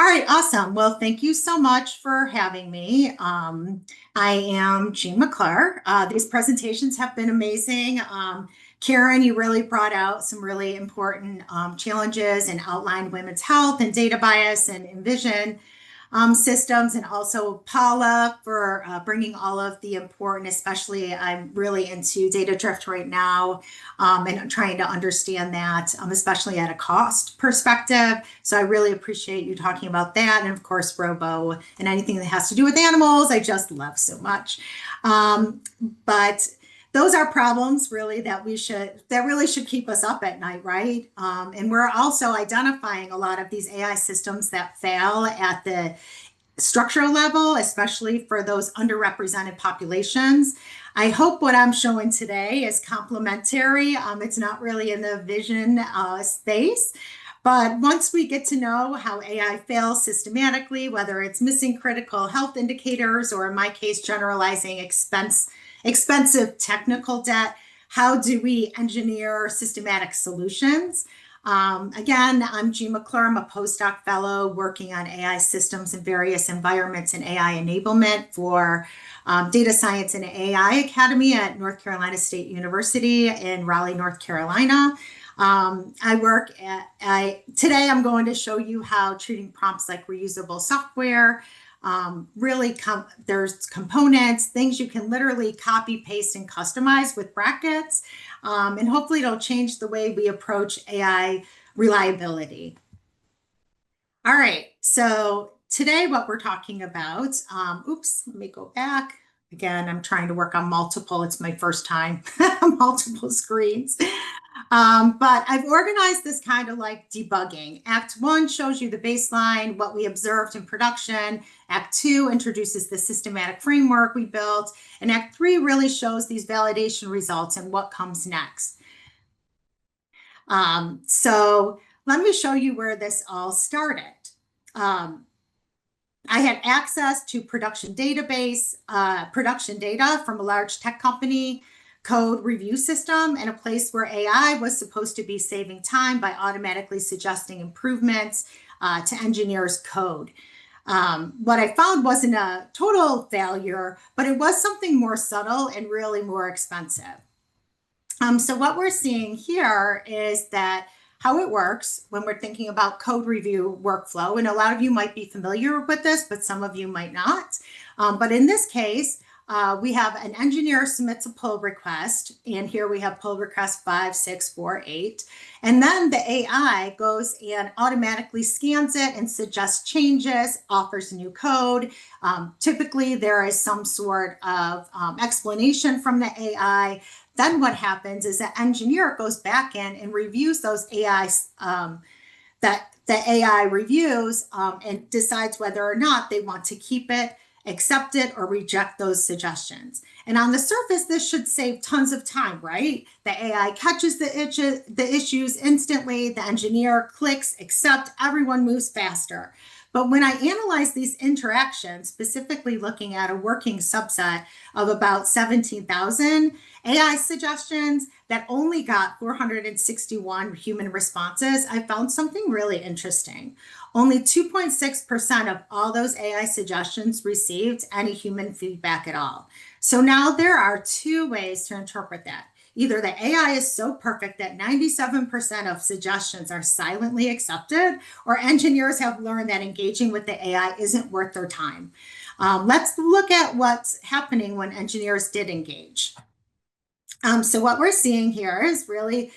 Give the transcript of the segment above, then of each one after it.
All right, awesome. Well, thank you so much for having me. I am Jean McClure. These presentations have been amazing. Karen, you really brought out some really important challenges and outlined women's health and data bias and envision systems, and also Paula for bringing all of the important, especially I'm really into data drift right now, and I'm trying to understand that, especially at a cost perspective. So I really appreciate you talking about that. And of course, Robo and anything that has to do with animals, I just love so much. But those are problems really that really should keep us up at night, right? And we're also identifying a lot of these AI systems that fail at the structural level, especially for those underrepresented populations. I hope what I'm showing today is complementary. It's not really in the vision space. But once we get to know how AI fails systematically, whether it's missing critical health indicators or in my case, generalizing expensive technical debt, how do we engineer systematic solutions? Again, I'm Jean McClure. I'm a postdoc fellow working on AI systems in various environments and AI enablement for Data Science and AI Academy at North Carolina State University in Raleigh, North Carolina. Today I'm going to show you how treating prompts like reusable software. There's components, things you can literally copy, paste, and customize with brackets. And hopefully it'll change the way we approach AI reliability. All right, so today what we're talking about, let me go back. Again, I'm trying to work on multiple, it's my first time, multiple screens. But I've organized this kind of like debugging. Act 1 shows you the baseline, what we observed in production. Act 2 introduces the systematic framework we built. And Act 3 really shows these validation results and what comes next. So let me show you where this all started. I had access to production data from a large tech company code review system, and a place where AI was supposed to be saving time by automatically suggesting improvements to engineers' code. What I found wasn't a total failure, but it was something more subtle and really more expensive. So what we're seeing here is that how it works when we're thinking about code review workflow, and a lot of you might be familiar with this, but some of you might not. But in this case, we have an engineer submits a pull request, and here we have pull request 5, 6, 4, 8. And then the AI goes and automatically scans it and suggests changes, offers new code. Typically, there is some sort of explanation from the AI. Then what happens is the engineer goes back in and reviews those AIs that the AI reviews and decides whether or not they want to keep it, accept it, or reject those suggestions. And on the surface, this should save tons of time, right? The AI catches the issues instantly, the engineer clicks, accept, everyone moves faster. But when I analyze these interactions, specifically looking at a working subset of about 17,000 AI suggestions that only got 461 human responses, I found something really interesting. Only 2.6% of all those AI suggestions received any human feedback at all. So now there are two ways to interpret that. Either the AI is so perfect that 97% of suggestions are silently accepted, or engineers have learned that engaging with the AI isn't worth their time. Let's look at what's happening when engineers did engage. So what we're seeing here is really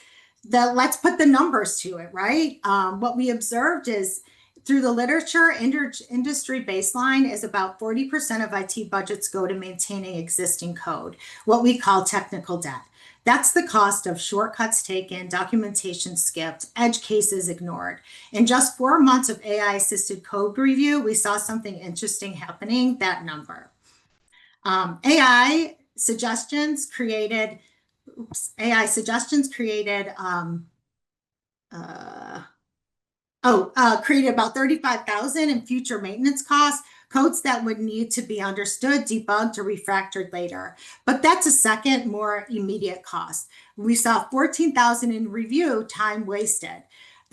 let's put the numbers to it, right? What we observed is through the literature, industry baseline is about 40% of IT budgets go to maintaining existing code, what we call technical debt. That's the cost of shortcuts taken, documentation skipped, edge cases ignored. In just 4 months of AI-assisted code review, we saw something interesting happening, that number. AI suggestions created created about 35,000 in future maintenance costs, codes that would need to be understood, debugged, or refactored later. But that's a second, more immediate cost. We saw 14,000 in review time wasted.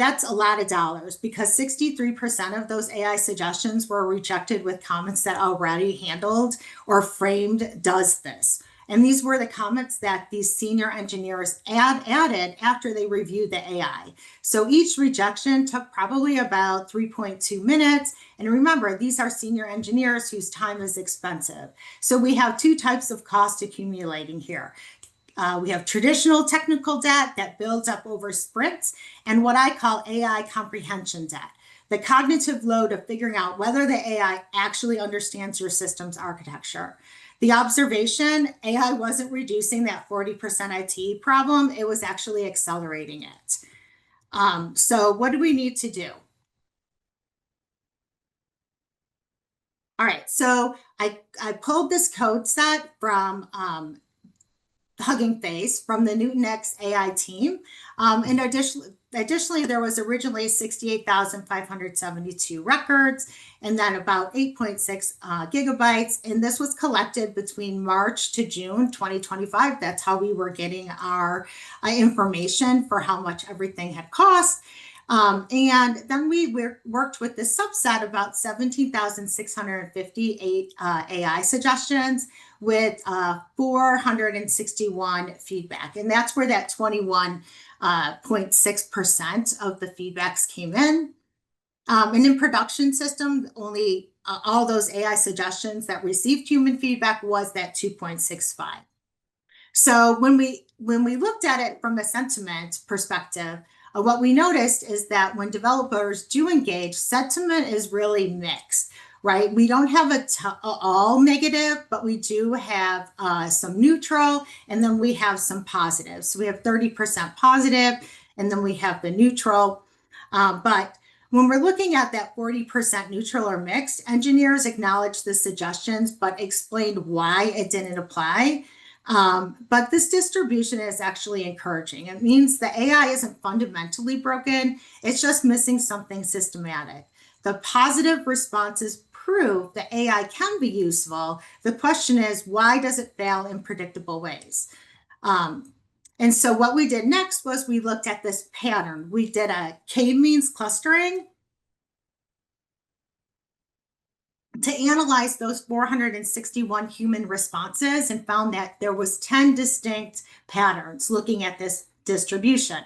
that's a lot of dollars because 63% of those AI suggestions were rejected with comments that already handled or framed does this. And these were the comments that these senior engineers added after they reviewed the AI. So each rejection took probably about 3.2 minutes. And remember, these are senior engineers whose time is expensive. So we have two types of cost accumulating here. We have traditional technical debt that builds up over sprints and what I call AI comprehension debt, the cognitive load of figuring out whether the AI actually understands your system's architecture. The observation, AI wasn't reducing that 40% IT problem, it was actually accelerating it. So what do we need to do? All right, so I pulled this code set from Hugging Face from the Newton X AI team. And additionally, there was originally 68,572 records and then about 8.6 gigabytes. And this was collected between March to June 2025. That's how we were getting our information for how much everything had cost. And then we worked with this subset about 17,658 AI suggestions with 461 feedback. And that's where that 21.6% of the feedbacks came in. And in production system, only all those AI suggestions that received human feedback was that 2.65. So when we looked at it from a sentiment perspective, what we noticed is that when developers do engage, sentiment is really mixed, right? We don't have all negative, but we do have some neutral, and then we have some positive. So we have 30% positive, and then we have the neutral. But when we're looking at that 40% neutral or mixed, engineers acknowledged the suggestions, but explained why it didn't apply. But this distribution is actually encouraging. It means the AI isn't fundamentally broken. It's just missing something systematic. The positive responses prove the AI can be useful. The question is, why does it fail in predictable ways? And so what we did next was we looked at this pattern. We did a k-means clustering to analyze those 461 human responses and found that there was 10 distinct patterns looking at this distribution.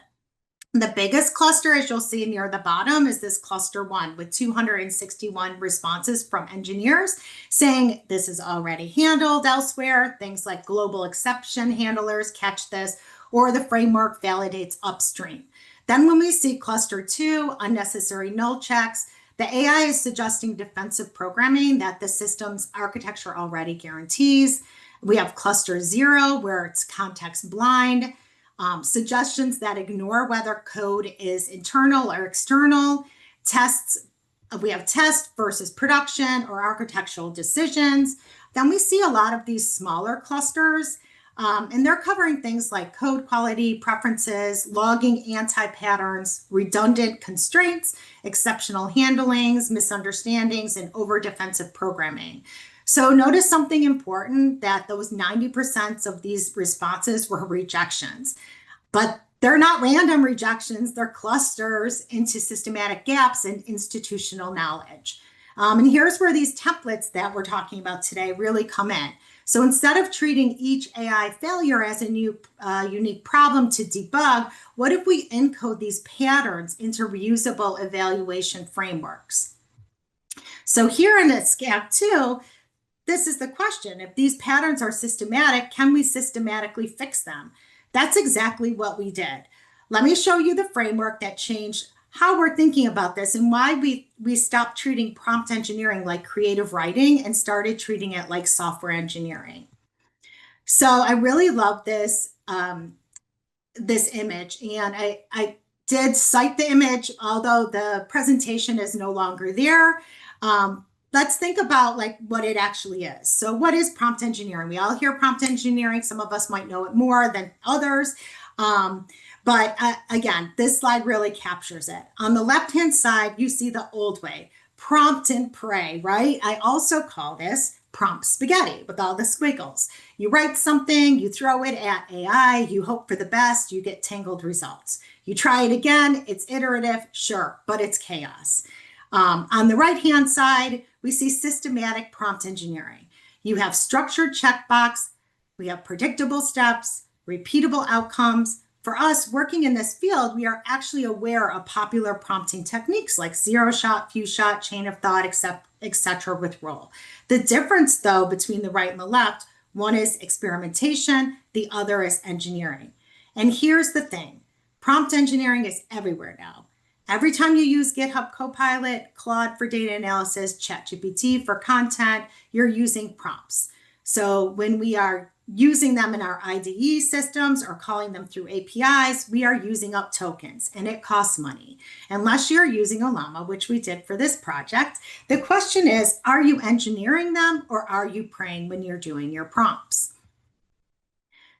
The biggest cluster, as you'll see near the bottom, is this cluster 1 with 261 responses from engineers saying this is already handled elsewhere. Things like global exception handlers catch this, or the framework validates upstream. Then when we see cluster 2, unnecessary null checks, the AI is suggesting defensive programming that the system's architecture already guarantees. We have cluster 0, where it's context blind, suggestions that ignore whether code is internal or external, tests. We have test versus production or architectural decisions. Then we see a lot of these smaller clusters, and they're covering things like code quality, preferences, logging anti-patterns, redundant constraints, exceptional handlings, misunderstandings, and over-defensive programming. So notice something important, that those 90% of these responses were rejections, but they're not random rejections, they're clusters into systematic gaps in institutional knowledge. And here's where these templates that we're talking about today really come in. So instead of treating each AI failure as a new unique problem to debug, what if we encode these patterns into reusable evaluation frameworks? So here in the SCAP 2, this is the question. If these patterns are systematic, can we systematically fix them? That's exactly what we did. Let me show you the framework that changed how we're thinking about this and why we stopped treating prompt engineering like creative writing and started treating it like software engineering. So I really love this, this image, and I did cite the image, although the presentation is no longer there. Let's think about like what it actually is. So what is prompt engineering? We all hear prompt engineering. Some of us might know it more than others. But again, this slide really captures it. On the left-hand side, you see the old way, prompt and pray, right? I also call this prompt spaghetti with all the squiggles. You write something, you throw it at AI, you hope for the best, you get tangled results. You try it again, it's iterative, sure, but it's chaos. On the right-hand side, we see systematic prompt engineering. You have structured checkbox, we have predictable steps, repeatable outcomes. For us working in this field, we are actually aware of popular prompting techniques like zero shot, few shot, chain of thought, etc. with role. The difference though between the right and the left, one is experimentation, the other is engineering. And here's the thing, prompt engineering is everywhere now. Every time you use GitHub Copilot, Claude for data analysis, ChatGPT for content, you're using prompts. So when we are using them in our IDE systems or calling them through APIs, we are using up tokens and it costs money. Unless you're using a llama, which we did for this project, the question is, are you engineering them or are you praying when you're doing your prompts?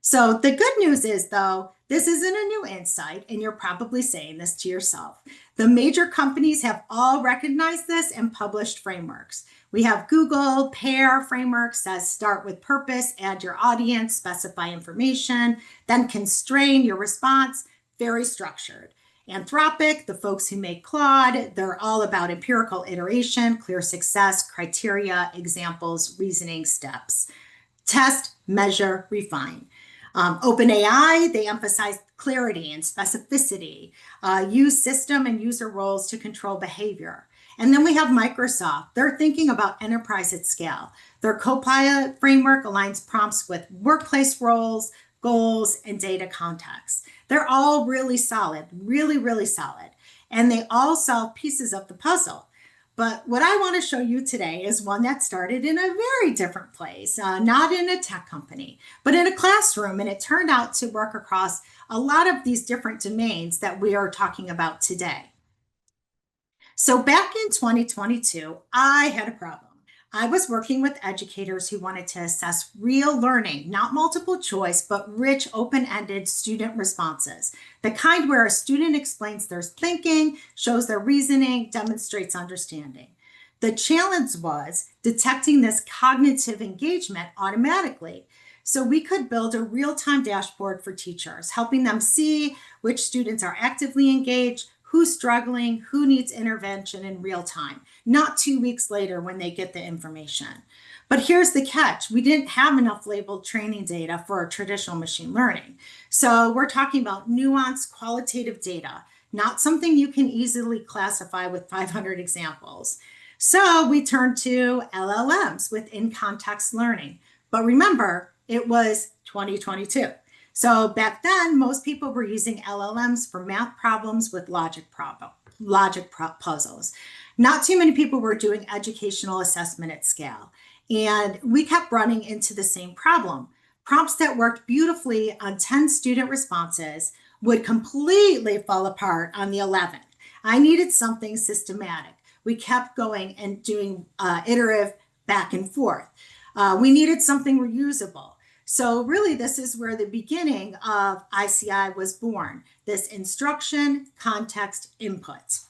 So the good news is though, this isn't a new insight and you're probably saying this to yourself. The major companies have all recognized this and published frameworks. We have Google, PAIR framework says start with purpose, add your audience, specify information, then constrain your response, very structured. Anthropic, the folks who make Claude, they're all about empirical iteration, clear success, criteria, examples, reasoning steps. Test, measure, refine. OpenAI, they emphasize clarity and specificity, use system and user roles to control behavior. And then we have Microsoft. They're thinking about enterprise at scale. Their Copilot framework aligns prompts with workplace roles, goals, and data context. They're all really solid, really, really solid. And they all solve pieces of the puzzle. But what I want to show you today is one that started in a very different place, not in a tech company, but in a classroom. And it turned out to work across a lot of these different domains that we are talking about today. So back in 2022, I had a problem. I was working with educators who wanted to assess real learning, not multiple choice, but rich, open-ended student responses. The kind where a student explains their thinking, shows their reasoning, demonstrates understanding. The challenge was detecting this cognitive engagement automatically. So we could build a real-time dashboard for teachers, helping them see which students are actively engaged, who's struggling, who needs intervention in real time, not 2 weeks later when they get the information. But here's the catch. We didn't have enough labeled training data for traditional machine learning. So we're talking about nuanced qualitative data, not something you can easily classify with 500 examples. So we turned to LLMs with in-context learning. But remember, it was 2022. So back then, most people were using LLMs for math problems with logic puzzles. Not too many people were doing educational assessment at scale. And we kept running into the same problem. Prompts that worked beautifully on 10 student responses would completely fall apart on the 11th. I needed something systematic. We kept going and doing iterative back and forth. We needed something reusable. So really, this is where the beginning of ICI was born, this instruction, context, input.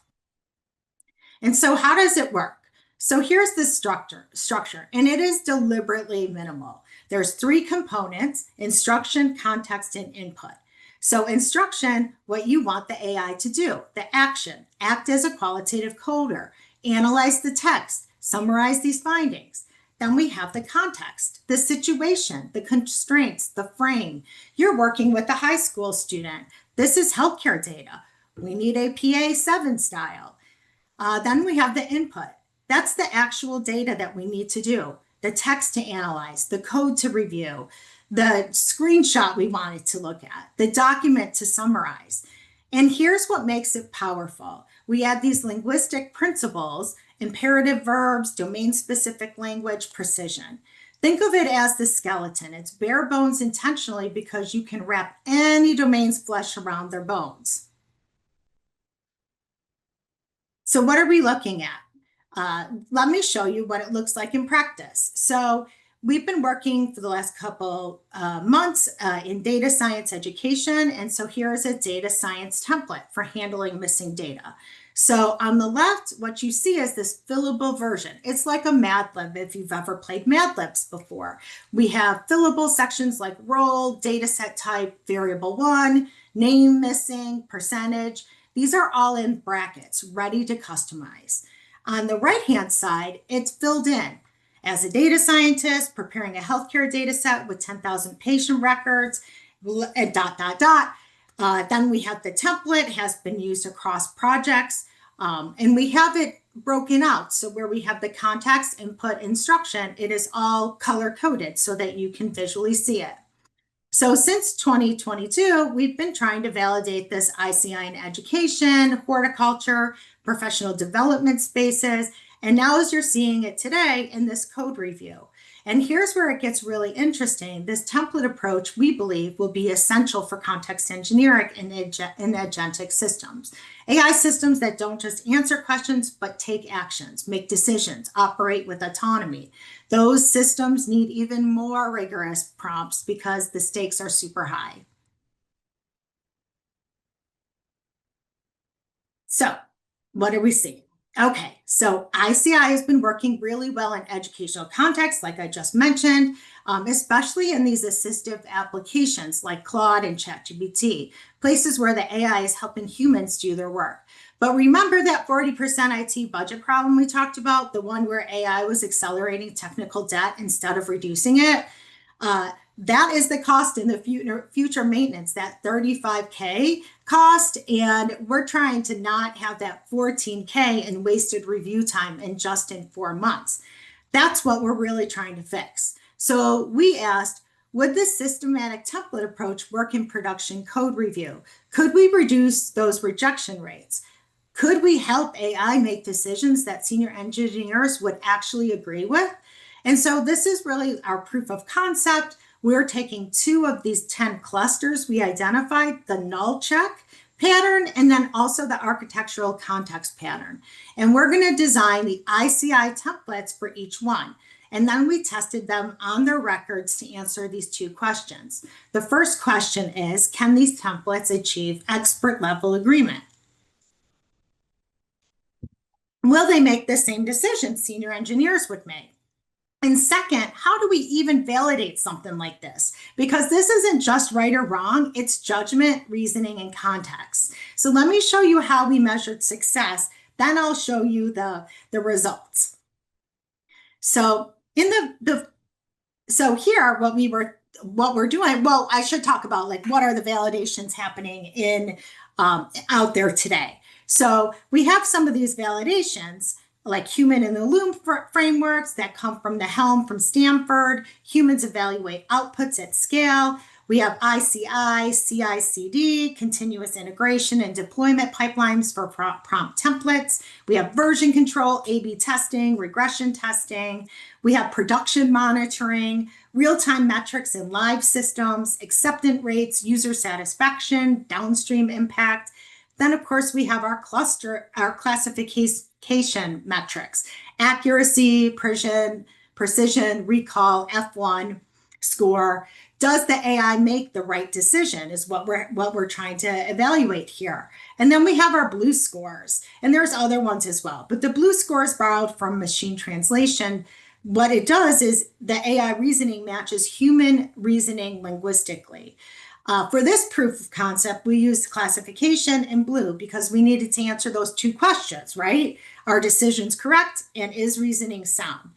And so how does it work? So here's the structure, and it is deliberately minimal. There's 3 components: instruction, context, and input. So instruction, what you want the AI to do, the action, act as a qualitative coder, analyze the text, summarize these findings. Then we have the context, the situation, the constraints, the frame. You're working with a high school student. This is healthcare data. We need a PA 7 style. Then we have the input. That's the actual data that we need to do. The text to analyze, the code to review, the screenshot we wanted to look at, the document to summarize. And here's what makes it powerful. We add these linguistic principles: imperative verbs, domain-specific language, precision. Think of it as the skeleton. It's bare bones intentionally because you can wrap any domain's flesh around their bones. So what are we looking at? Let me show you what it looks like in practice. So we've been working for the last couple months in data science education. And so here's a data science template for handling missing data. So on the left, what you see is this fillable version. It's like a Mad Lib if you've ever played Mad Libs before. We have fillable sections like role, data set type, variable one, name missing, percentage. These are all in brackets, ready to customize. On the right-hand side, it's filled in. As a data scientist, preparing a healthcare data set with 10,000 patient records, then we have the template has been used across projects, and we have it broken out. So where we have the context, input, instruction, it is all color-coded so that you can visually see it. So since 2022, we've been trying to validate this ICI in education, horticulture, professional development spaces, and now as you're seeing it today in this code review. And here's where it gets really interesting. This template approach, we believe, will be essential for context engineering in agentic systems. AI systems that don't just answer questions, but take actions, make decisions, operate with autonomy. Those systems need even more rigorous prompts because the stakes are super high. So what are we seeing? Okay, so ICI has been working really well in educational contexts, like I just mentioned, especially in these assistive applications like Claude and ChatGPT, places where the AI is helping humans do their work. But remember that 40% IT budget problem we talked about, the one where AI was accelerating technical debt instead of reducing it? That is the cost in the future maintenance, that 35K cost. And we're trying to not have that 14K in wasted review time in just in 4 months. That's what we're really trying to fix. So we asked, would this systematic template approach work in production code review? Could we reduce those rejection rates? Could we help AI make decisions that senior engineers would actually agree with? And so this is really our proof of concept. We're taking 2 of these 10 clusters we identified, the null check pattern, and then also the architectural context pattern. And we're going to design the ICI templates for each one. And then we tested them on their records to answer these 2 questions. The first question is, can these templates achieve expert level agreement? Will they make the same decisions senior engineers would make? And second, how do we even validate something like this? Because this isn't just right or wrong, it's judgment, reasoning, and context. So let me show you how we measured success, then I'll show you the results. So so here, what we're doing, well, I should talk about like what are the validations happening in out there today. So we have some of these validations like human in the loop frameworks that come from the Helm from Stanford. Humans evaluate outputs at scale. We have ICI, CI/CD, continuous integration and deployment pipelines for prompt templates. We have version control, A/B testing, regression testing. We have production monitoring, real-time metrics in live systems, acceptance rates, user satisfaction, downstream impact. Then, of course, we have our classification metrics, accuracy, precision, recall, F1 score. Does the AI make the right decision is what we're trying to evaluate here. And then we have our BLEU scores, and there's other ones as well. But the BLEU score is borrowed from machine translation. What it does is the AI reasoning matches human reasoning linguistically. For this proof of concept, we used classification in BLEU because we needed to answer those 2 questions, right? Are decisions correct and is reasoning sound?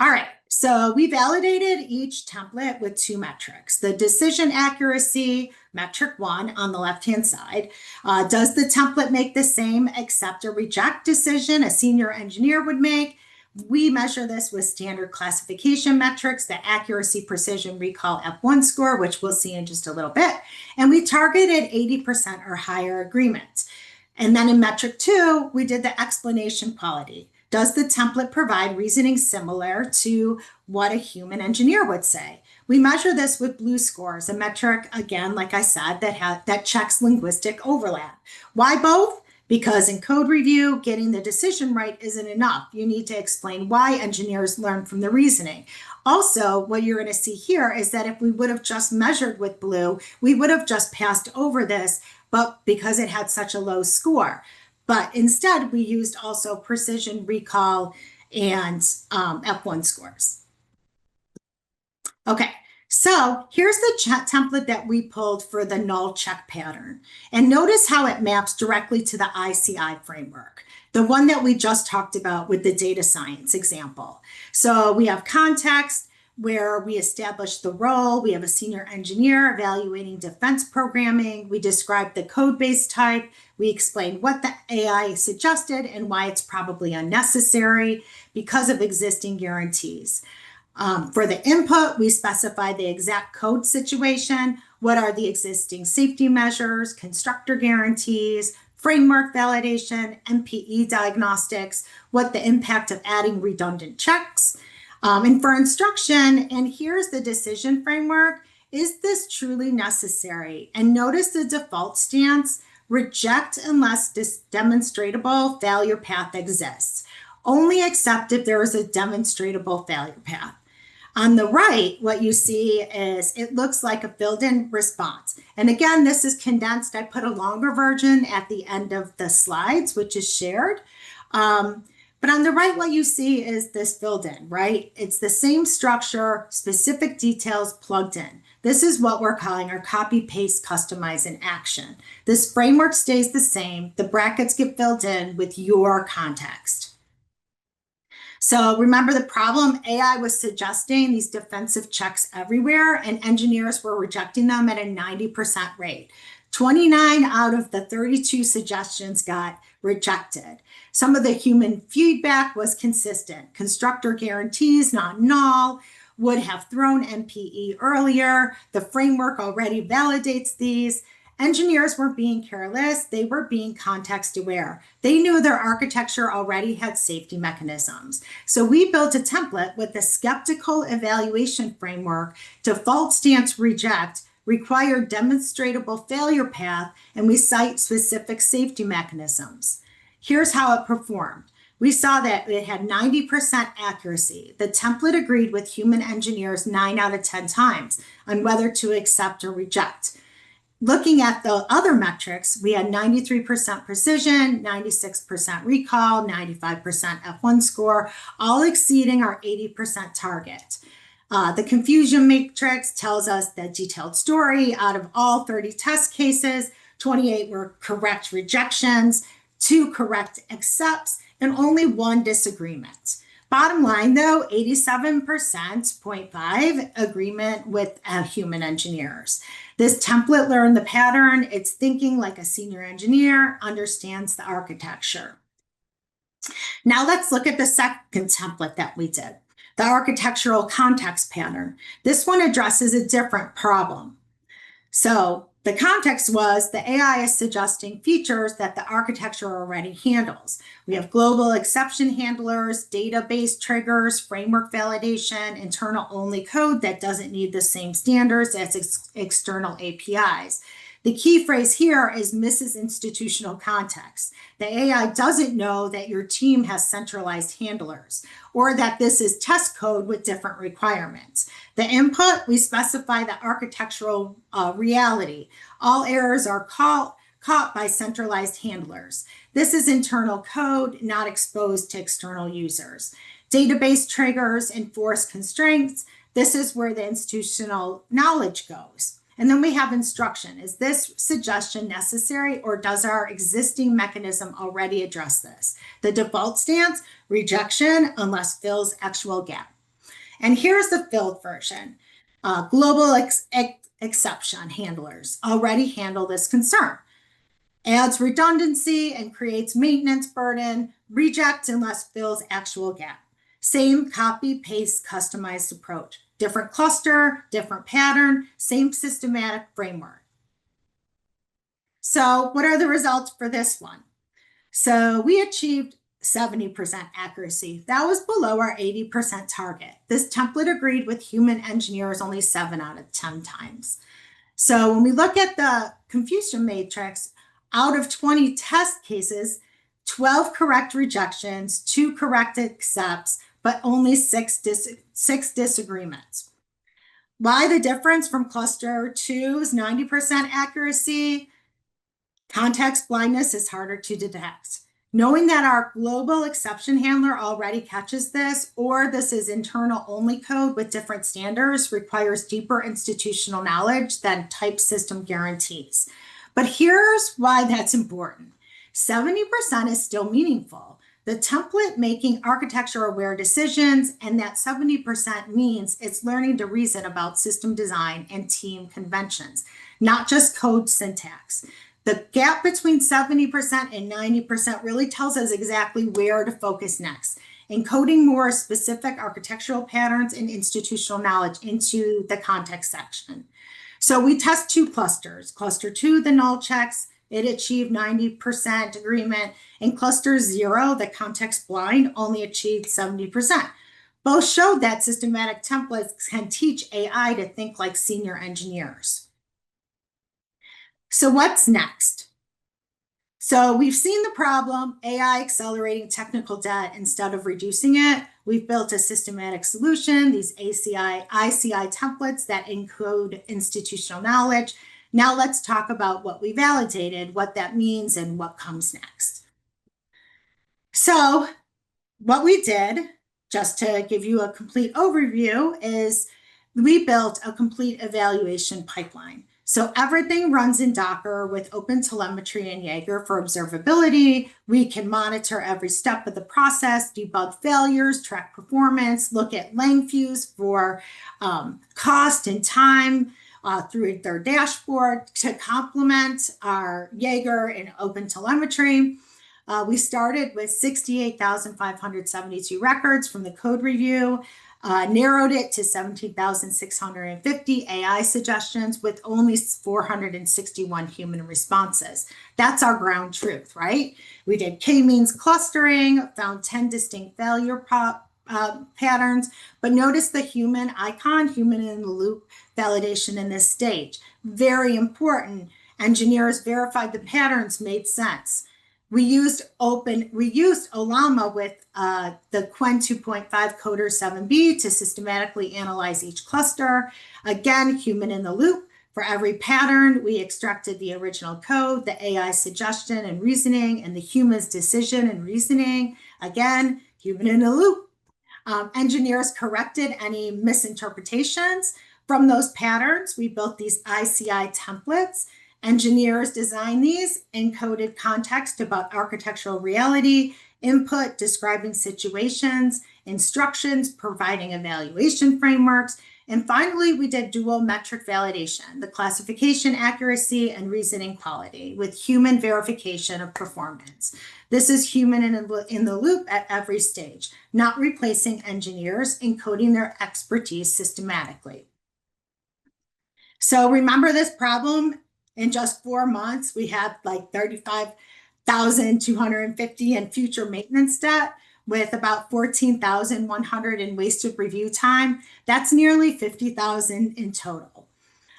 All right, so we validated each template with 2 metrics. The decision accuracy, metric 1 on the left-hand side. Does the template make the same accept or reject decision a senior engineer would make? We measure this with standard classification metrics, the accuracy, precision, recall, F1 score, which we'll see in just a little bit. And we targeted 80% or higher agreement. And then in metric 2, we did the explanation quality. Does the template provide reasoning similar to what a human engineer would say? We measure this with BLEU scores, a metric, again, like I said, that checks linguistic overlap. Why both? Because in code review, getting the decision right isn't enough. You need to explain why engineers learn from the reasoning. Also, what you're going to see here is that if we would have just measured with BLEU, we would have just passed over this, but because it had such a low score. But instead, we used also precision, recall, and F1 scores. Okay, so here's the template that we pulled for the null check pattern. And notice how it maps directly to the ICI framework, the one that we just talked about with the data science example. So we have context where we establish the role. We have a senior engineer evaluating defense programming. We describe the code base type. We explain what the AI suggested and why it's probably unnecessary because of existing guarantees. For the input, we specify the exact code situation, what are the existing safety measures, constructor guarantees, framework validation, MPE diagnostics, what the impact of adding redundant checks. And for instruction, and here's the decision framework, is this truly necessary? And notice the default stance, reject unless this demonstrable failure path exists. Only accept if there is a demonstrable failure path. On the right, what you see is it looks like a filled-in response. And again, this is condensed. I put a longer version at the end of the slides, which is shared. But on the right, what you see is this filled in, right? It's the same structure, specific details plugged in. This is what we're calling our copy, paste, customize, and action. This framework stays the same. The brackets get filled in with your context. So remember the problem, AI was suggesting these defensive checks everywhere and engineers were rejecting them at a 90% rate. 29 out of the 32 suggestions got rejected. Some of the human feedback was consistent. Constructor guarantees, not null, would have thrown MPE earlier. The framework already validates these. Engineers weren't being careless, they were being context aware. They knew their architecture already had safety mechanisms. So we built a template with a skeptical evaluation framework, default stance reject, required demonstrable failure path, and we cite specific safety mechanisms. Here's how it performed. We saw that it had 90% accuracy. The template agreed with human engineers 9 out of 10 times on whether to accept or reject. Looking at the other metrics, we had 93% precision, 96% recall, 95% F1 score, all exceeding our 80% target. The confusion matrix tells us the detailed story. Out of all 30 test cases, 28 were correct rejections, 2 correct accepts, and only 1 disagreement. Bottom line though, 87%, 0.5 agreement with human engineers. This template learned the pattern. It's thinking like a senior engineer, understands the architecture. Now let's look at the second template that we did, the architectural context pattern. This one addresses a different problem. So the context was the AI is suggesting features that the architecture already handles. We have global exception handlers, database triggers, framework validation, internal only code that doesn't need the same standards as external APIs. The key phrase here is misses institutional context. The AI doesn't know that your team has centralized handlers or that this is test code with different requirements. The input, we specify the architectural reality. All errors are caught by centralized handlers. This is internal code, not exposed to external users. Database triggers enforce constraints. This is where the institutional knowledge goes. And then we have instruction. Is this suggestion necessary or does our existing mechanism already address this? The default stance, rejection unless fills actual gap. And here's the filled version. Global exception handlers already handle this concern. Adds redundancy and creates maintenance burden. Reject unless fills actual gap. Same copy, paste, customized approach. Different cluster, different pattern, same systematic framework. So what are the results for this one? So we achieved 70% accuracy. That was below our 80% target. This template agreed with human engineers only 7 out of 10 times. So when we look at the confusion matrix, out of 20 test cases, 12 correct rejections, 2 correct accepts, but only 6 disagreements. Why the difference from cluster 2's 90% accuracy? Context blindness is harder to detect. Knowing that our global exception handler already catches this, or this is internal only code with different standards, requires deeper institutional knowledge than type system guarantees. But here's why that's important. 70% is still meaningful. The template making architecture aware decisions, and that 70% means it's learning to reason about system design and team conventions, not just code syntax. The gap between 70% and 90% really tells us exactly where to focus next, encoding more specific architectural patterns and institutional knowledge into the context section. So we test 2 clusters. Cluster 2, the null checks, it achieved 90% agreement, and cluster 0, the context blind, only achieved 70%. Both showed that systematic templates can teach AI to think like senior engineers. So what's next? So we've seen the problem, AI accelerating technical debt instead of reducing it. We've built a systematic solution, these ICI templates that encode institutional knowledge. Now let's talk about what we validated, what that means, and what comes next. So what we did, just to give you a complete overview, is we built a complete evaluation pipeline. So everything runs in Docker with OpenTelemetry and Jaeger for observability. We can monitor every step of the process, debug failures, track performance, look at lang views for cost and time through their dashboard to complement our Jaeger and OpenTelemetry. We started with 68,572 records from the code review. Narrowed it to 17,650 AI suggestions with only 461 human responses. That's our ground truth, right? We did k-means clustering, found 10 distinct failure patterns, but notice the human icon, human in the loop validation in this stage. Very important. Engineers verified the patterns made sense. We used OLLAMA with the Qwen 2.5 Coder 7B to systematically analyze each cluster. Again, human in the loop. For every pattern, we extracted the original code, the AI suggestion and reasoning, and the human's decision and reasoning. Again, human in the loop. Engineers corrected any misinterpretations. From those patterns, we built these ICI templates. Engineers designed these, encoded context about architectural reality, input describing situations, instructions providing evaluation frameworks, and finally, we did dual metric validation, the classification accuracy and reasoning quality with human verification of performance. This is human in the loop at every stage, not replacing engineers, encoding their expertise systematically. So remember this problem? In just 4 months, we had like 35,250 in future maintenance debt with about 14,100 in wasted review time. That's nearly 50,000 in total.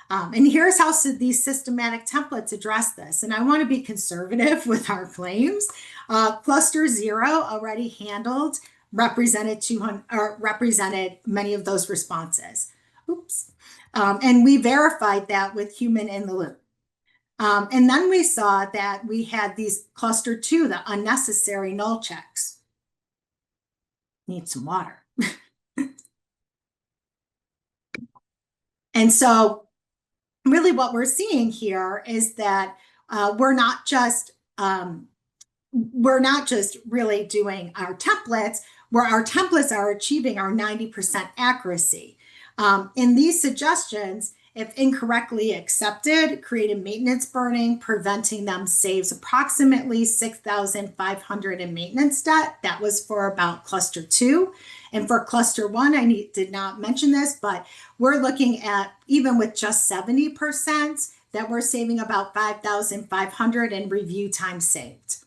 And here's how these systematic templates address this. And I want to be conservative with our claims. Cluster 0 already represented many of those responses. Oops. And we verified that with human in the loop. And then we saw that we had these cluster 2, the unnecessary null checks. Need some water. And so really what we're seeing here is that we're not just really doing our templates, where our templates are achieving our 90% accuracy. In these suggestions, if incorrectly accepted, created maintenance burning, preventing them saves approximately 6,500 in maintenance debt. That was for about cluster 2. And for cluster 1, I did not mention this, but we're looking at, even with just 70%, that we're saving about 5,500 in review time saved.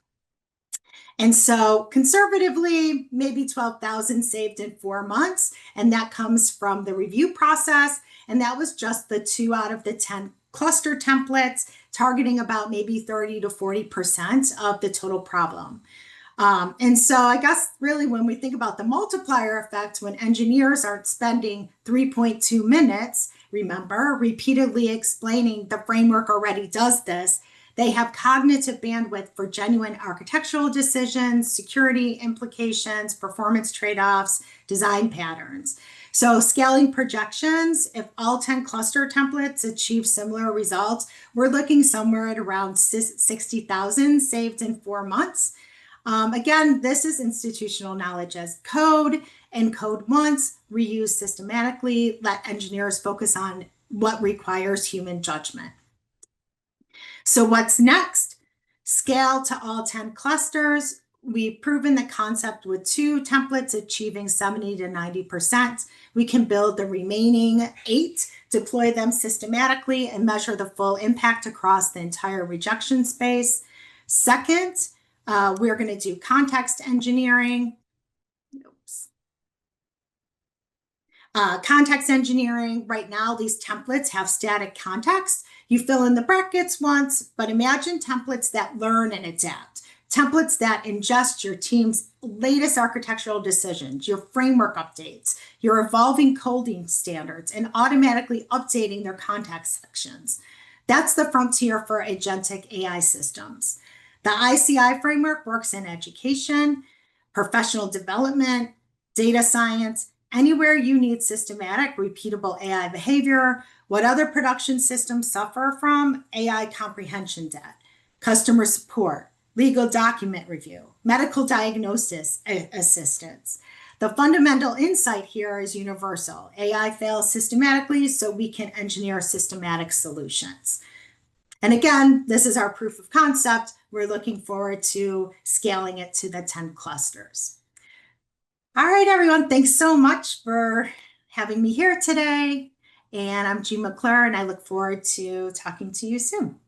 And so conservatively, maybe 12,000 saved in 4 months. And that comes from the review process. And that was just the 2 out of the 10 cluster templates. targeting about maybe 30 to 40% of the total problem. And so I guess really when we think about the multiplier effect, when engineers aren't spending 3.2 minutes, remember, repeatedly explaining the framework already does this, they have cognitive bandwidth for genuine architectural decisions, security implications, performance trade-offs, design patterns. So scaling projections, if all 10 cluster templates achieve similar results, we're looking somewhere at around 60,000 saved in 4 months. Again, this is institutional knowledge as code, and code once, reuse systematically, let engineers focus on what requires human judgment. So what's next? Scale to all 10 clusters. We've proven the concept with 2 templates achieving 70 to 90%. We can build the remaining 8, deploy them systematically, and measure the full impact across the entire rejection space. Second, we're going to do context engineering. Context engineering, right now, these templates have static context. You fill in the brackets once, but imagine templates that learn and adapt. Templates that ingest your team's latest architectural decisions, your framework updates, your evolving coding standards, and automatically updating their context sections. That's the frontier for agentic AI systems. The ICI framework works in education, professional development, data science, anywhere you need systematic, repeatable AI behavior. What other production systems suffer from? AI comprehension debt, customer support, legal document review, medical diagnosis assistance. The fundamental insight here is universal. AI fails systematically, so we can engineer systematic solutions. And again, this is our proof of concept. We're looking forward to scaling it to the 10 clusters. All right, everyone, thanks so much for having me here today. And I'm Jean McClure, and I look forward to talking to you soon.